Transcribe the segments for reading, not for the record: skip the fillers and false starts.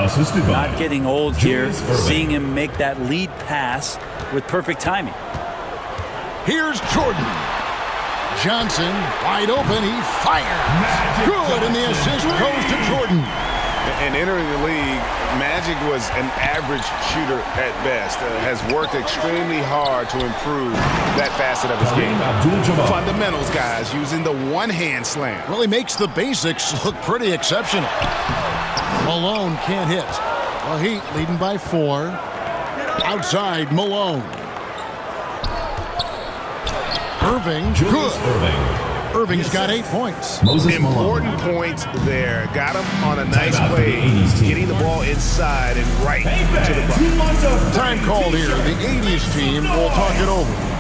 Assisted by Not getting old here, Julius Erving. seeing him make that lead pass with perfect timing. Here's Jordan. Johnson wide open. He fires. Good, and the assist goes to Jordan. And entering the league, Magic was an average shooter at best. Has worked extremely hard to improve that facet of his game. Fundamentals, guys, using the one-hand slam. Really makes the basics look pretty exceptional. Malone can't hit. The Heat leading by 4. Outside, Malone. Irving, Julius good. Erving. Irving's got 8 points. Moses Important Malone. points there. Got him on a nice Timeout for the play, 80s team. getting the ball inside and right to the bucket. Time called here. The 80s team will talk it over.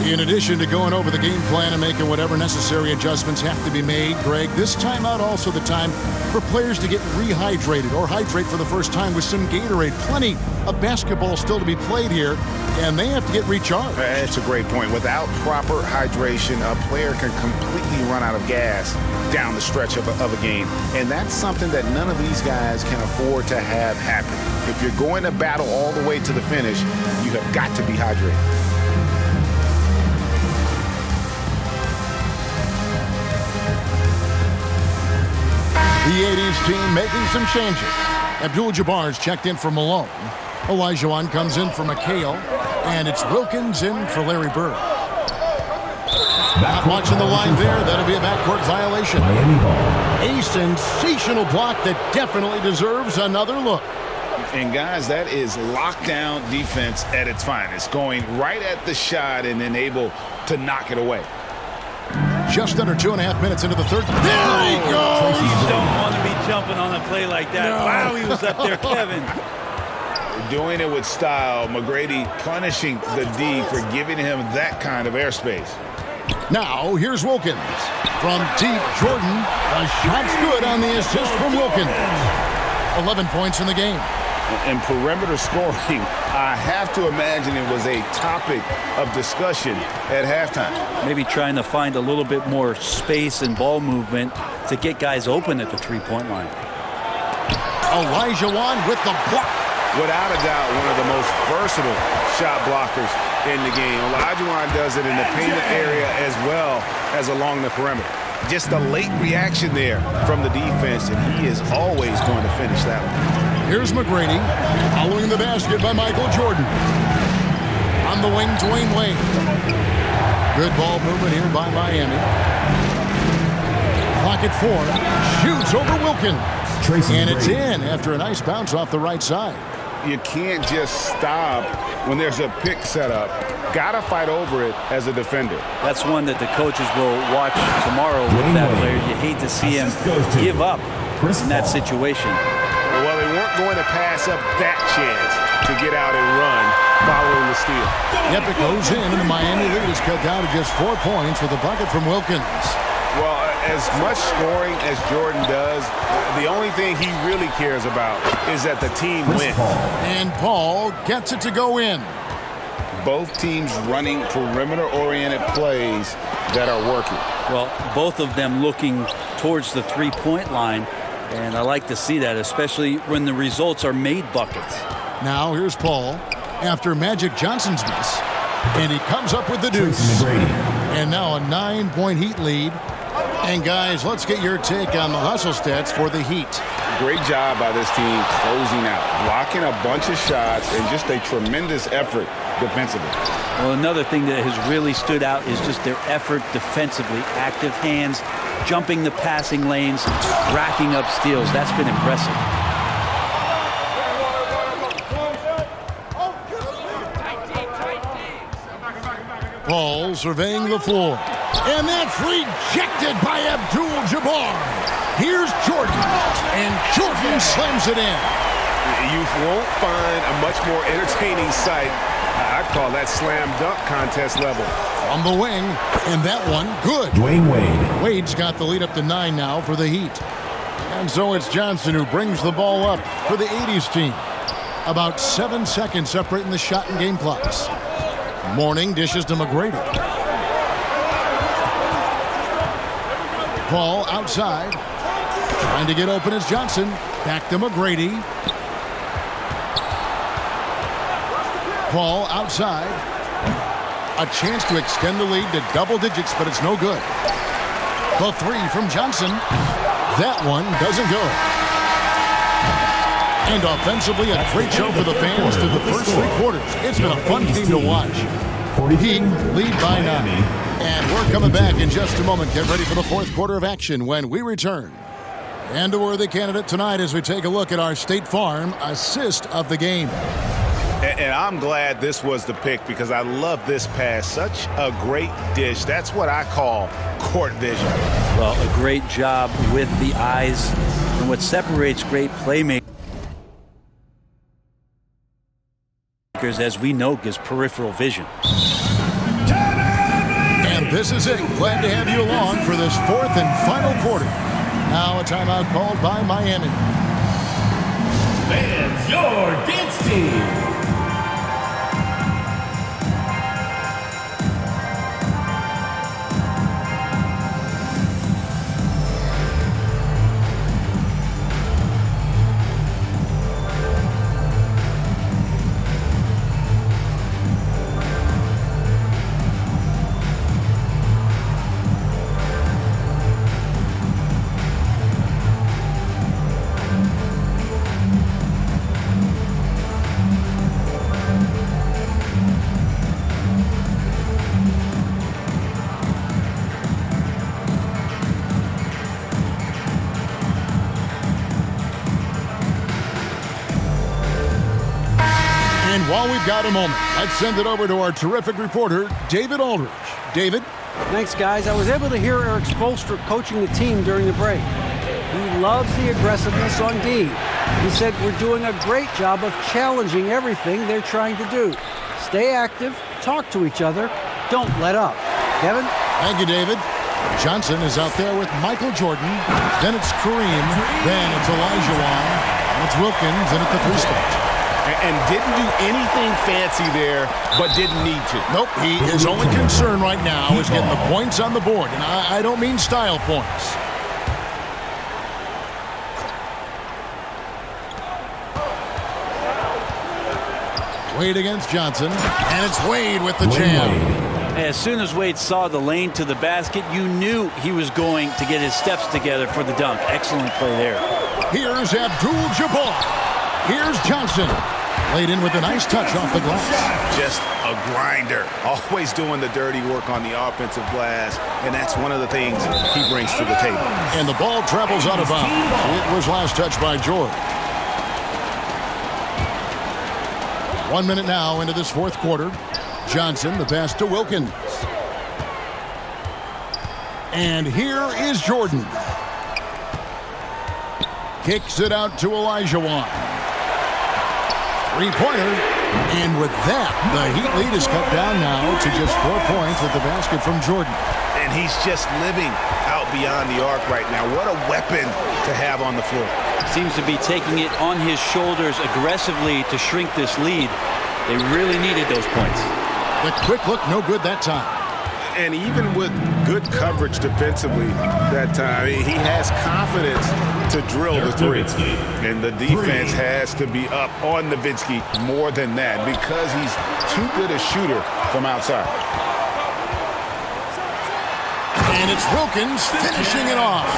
In addition to going over the game plan and making whatever necessary adjustments have to be made, Greg, this timeout also the time for players to get rehydrated or hydrate for the first time with some Gatorade. Plenty of basketball still to be played here, and they have to get recharged. That's a great point. Without proper hydration, a player can completely run out of gas down the stretch of a game. And that's something that none of these guys can afford to have happen. If you're going to battle all the way to the finish, you have got to be hydrated. The 80s team making some changes. Abdul-Jabbar's checked in for Malone. Olajuwon comes in for McHale. And it's Wilkins in for Larry Bird. Not watching the line there. That'll be a backcourt violation. Miami ball. A sensational block that definitely deserves another look. And guys, that is lockdown defense at its finest. Going right at the shot and then able to knock it away. Just under 2.5 minutes into the third. There he goes! You don't want to be jumping on a play like that. No. Wow, he was up there, Kevin. Doing it with style. McGrady punishing the D for giving him that kind of airspace. Now, here's Wilkins. From deep, Jordan. A shot's good on the assist from Wilkins. 11 points in the game. And perimeter scoring, I have to imagine it was a topic of discussion at halftime. Maybe trying to find a little bit more space and ball movement to get guys open at the three-point line. Olajuwon with the block. Without a doubt, one of the most versatile shot blockers in the game. Olajuwon does it in the painted area as well as along the perimeter. Just a late reaction there from the defense, and he is always going to finish that one. Here's McGrady, following the basket by Michael Jordan. On the wing, Dwayne Wade. Good ball movement here by Miami. Clock at 4. Shoots over Wilkins. And it's in after a nice bounce off the right side. You can't just stop when there's a pick set up. Got to fight over it as a defender. That's one that the coaches will watch tomorrow with that player. You hate to see him give up in that situation. Well, they weren't going to pass up that chance to get out and run following the steal. Yep, it goes in, and the Miami lead is cut down to just 4 points with a bucket from Wilkins. Well, as much scoring as Jordan does, the only thing he really cares about is that the team wins. And Paul gets it to go in. Both teams running perimeter-oriented plays that are working. Well, both of them looking towards the three-point line, and I like to see that, especially when the results are made buckets. Now here's Paul after Magic Johnson's miss, and he comes up with the deuce. And now a 9-point Heat lead. And guys, let's get your take on the hustle stats for the Heat. Great job by this team closing out, blocking a bunch of shots, and just a tremendous effort defensively. Well, another thing that has really stood out is just their effort defensively. Active hands, jumping the passing lanes, racking up steals. That's been impressive. Paul surveying the floor. And that's rejected by Abdul-Jabbar. Here's Jordan. And Jordan slams it in. You won't find a much more entertaining sight. I'd call that slam dunk contest level. On the wing, and that one, good. Dwayne Wade. Wade's got the lead up to 9 now for the Heat. And so it's Johnson who brings the ball up for the 80s team. About 7 seconds separating the shot and game clocks. Morning dishes to McGrady. Paul outside. Trying to get open is Johnson. Back to McGrady. Ball outside. A chance to extend the lead to double digits, but it's no good. The three from Johnson. That one doesn't go. And offensively, a great show for the fans through the first 3 quarters. It's been a fun game to watch. Heat lead by 9. And we're coming back in just a moment. Get ready for the 4th quarter of action when we return. And a worthy candidate tonight as we take a look at our State Farm assist of the game. And I'm glad this was the pick because I love this pass. Such a great dish. That's what I call court vision. Well, a great job with the eyes. And what separates great playmakers, as we know, is peripheral vision. And this is it. Glad to have you along for this 4th and final quarter. Now a timeout called by Miami. Fans, your dance team. And while we've got a moment, let's send it over to our terrific reporter, David Aldridge. David? Thanks, guys. I was able to hear Eric Spoelstra coaching the team during the break. He loves the aggressiveness on D. He said we're doing a great job of challenging everything they're trying to do. Stay active, talk to each other, don't let up. Kevin? Thank you, David. Johnson is out there with Michael Jordan. Then it's Kareem. Then it's Olajuwon. And it's Wilkins in at the 3 spot. And didn't do anything fancy there, but didn't need to. Nope, his only concern right now is getting the points on the board. And I don't mean style points. Wade against Johnson. And it's Wade with the jam. As soon as Wade saw the lane to the basket, you knew he was going to get his steps together for the dunk. Excellent play there. Here's Abdul-Jabbar. Here's Johnson. Laid in with a nice touch off the glass. Just a grinder. Always doing the dirty work on the offensive glass. And that's one of the things he brings to the table. And the ball travels out of bounds. It was last touched by George. 1 minute now into this 4th quarter. Johnson, the pass to Wilkins. And here is Jordan. Kicks it out to Olajuwon. 3-pointer. And with that, the Heat lead is cut down now to just 4 points with the basket from Jordan. And he's just living out beyond the arc right now. What a weapon to have on the floor. Seems to be taking it on his shoulders aggressively to shrink this lead. They really needed those points. The quick look, no good that time. And even with good coverage defensively that time, he has confidence to drill the 3. And the defense has to be up on Nowitzki more than that because he's too good a shooter from outside. And it's Wilkins finishing it off.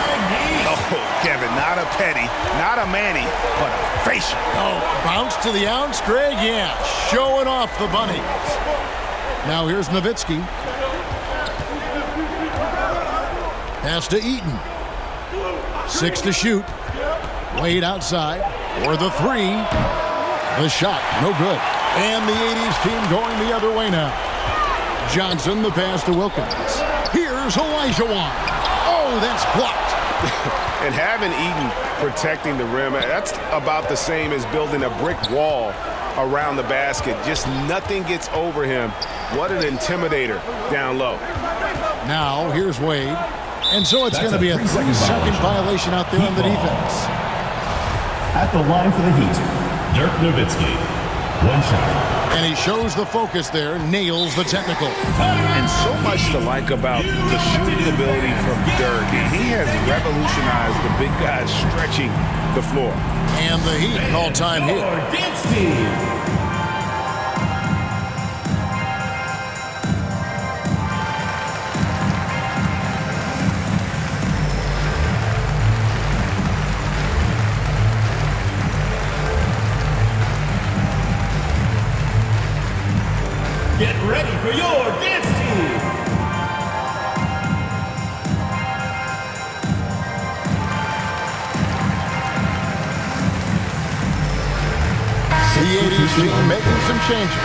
Oh, Kevin, not a Petty, not a Manny, but a facial. Oh, bounce to the ounce, Greg? Yeah, showing off the bunnies. Now here's Nowitzki. Pass to Eaton. 6 to shoot. Wade outside for the 3. The shot, no good. And the 80s team going the other way now. Johnson, the pass to Wilkins. Here's Olajuwon. Oh, that's blocked. And having Eaton protecting the rim, that's about the same as building a brick wall around the basket. Just nothing gets over him. What an intimidator down low. Now, here's Wade. And so it's going to be a 3-second violation out there on the defense. At the line for the Heat, Dirk Nowitzki. 1 shot. And he shows the focus there, nails the technical. And so much to like about the shooting ability from Dirk. He has revolutionized the big guys stretching the floor. And the Heat call time here. Your dance team. Get ready for your dance team. The 80s team making some changes.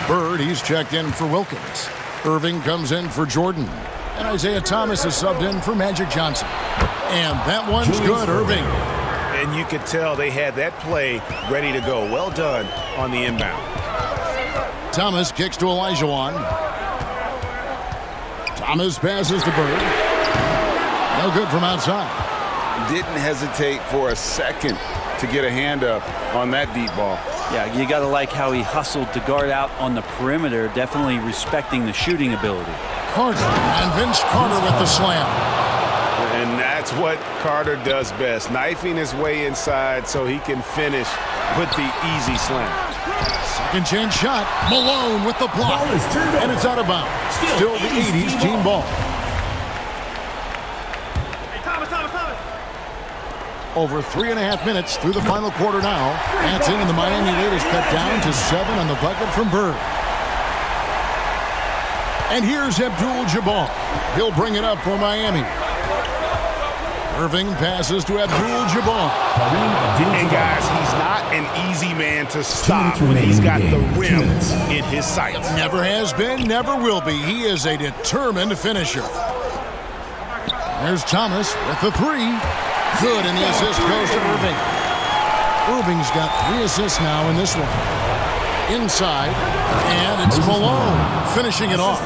Bird, he's checked in for Wilkins. Irving comes in for Jordan. And Isaiah Thomas is subbed in for Magic Johnson. And that one's good, Irving. And you could tell they had that play ready to go. Well done on the inbound. Thomas kicks to Olajuwon. Thomas passes to Bird. No good from outside. Didn't hesitate for a second to get a hand up on that deep ball. Yeah, you got to like how he hustled to guard out on the perimeter, definitely respecting the shooting ability. Carter, and Vince Carter with the slam. And that's what Carter does best, knifing his way inside so he can finish with the easy slam. Second chance shot. Malone with the block. Ball is turned over. And it's out of bounds. Still the 80s team ball. Over 3.5 minutes through the final quarter now. That's in, and the Miami lead is cut down to 7 on the bucket from Bird. And here's Abdul-Jabbar. He'll bring it up for Miami. Irving passes to Abdul-Jabbar. And guys, he's not an easy man to stop when he's got the rim in his sights. Never has been, never will be. He is a determined finisher. There's Thomas with the three. Good, and the assist goes to Irving. Irving's got 3 assists now in this one. Inside, and it's Malone finishing it off.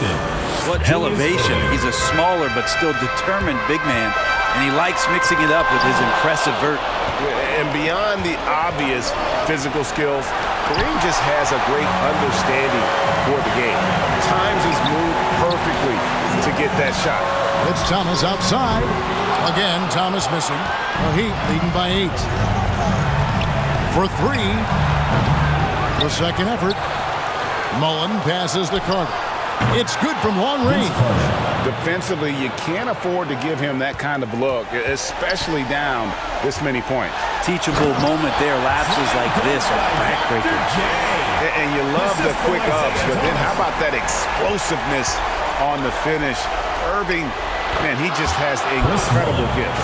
What elevation. He's a smaller but still determined big man, and he likes mixing it up with his impressive vert. And beyond the obvious physical skills, Kareem just has a great understanding for the game. Times his move perfectly to get that shot. It's Thomas outside. Again, Thomas missing. The Heat leading by 8. For 3. The second effort. Mullen passes to Carter. It's good from long range. Defensively, you can't afford to give him that kind of look, especially down this many points. Teachable moment there. Lapses like this are backbreakers. And you love the quick ups, but then how about that explosiveness on the finish? Irving, man, he just has incredible gifts.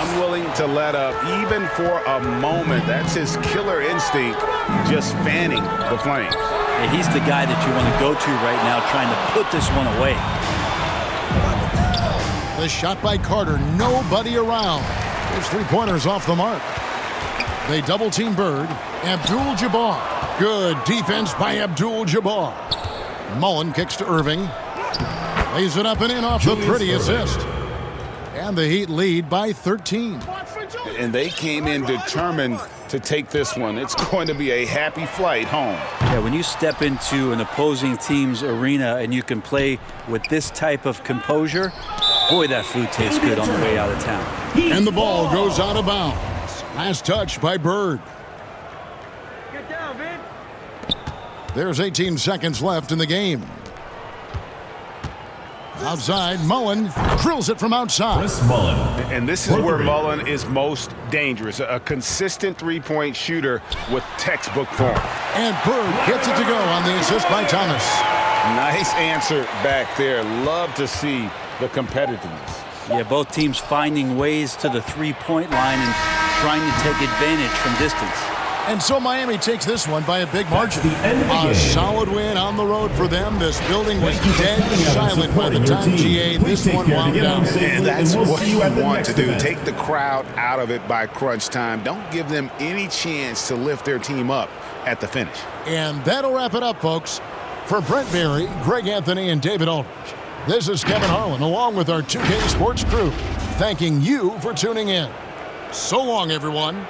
Unwilling to let up, even for a moment. That's his killer instinct, just fanning the flames. Yeah, he's the guy that you want to go to right now, trying to put this one away. The shot by Carter, nobody around. His 3-pointers off the mark. They double-team Bird. Abdul-Jabbar. Good defense by Abdul-Jabbar. Mullen kicks to Irving. Lays it up and in off the pretty assist. And the Heat lead by 13. And they came in determined to take this one. It's going to be a happy flight home. Yeah, when you step into an opposing team's arena and you can play with this type of composure, boy, that food tastes good on the way out of town. And the ball goes out of bounds. Last touch by Bird. Get down, man. There's 18 seconds left in the game. Outside, Mullen drills it from outside. Chris Mullen. And this is where Mullen is most dangerous. A consistent three-point shooter with textbook form. And Bird gets it to go on the assist by Thomas. Nice answer back there. Love to see the competitiveness. Yeah, both teams finding ways to the three-point line and trying to take advantage from distance. And so Miami takes this one by a big margin. the end of the A game. solid win on the road for them. This building was dead silent by the time GA this one wound down. And that's what you want to do. Take the crowd out of it by crunch time. Don't give them any chance to lift their team up at the finish. And that'll wrap it up, folks. For Brent Berry, Greg Anthony, and David Aldridge, this is Kevin Harlan along with our 2K Sports crew, thanking you for tuning in. So long, everyone.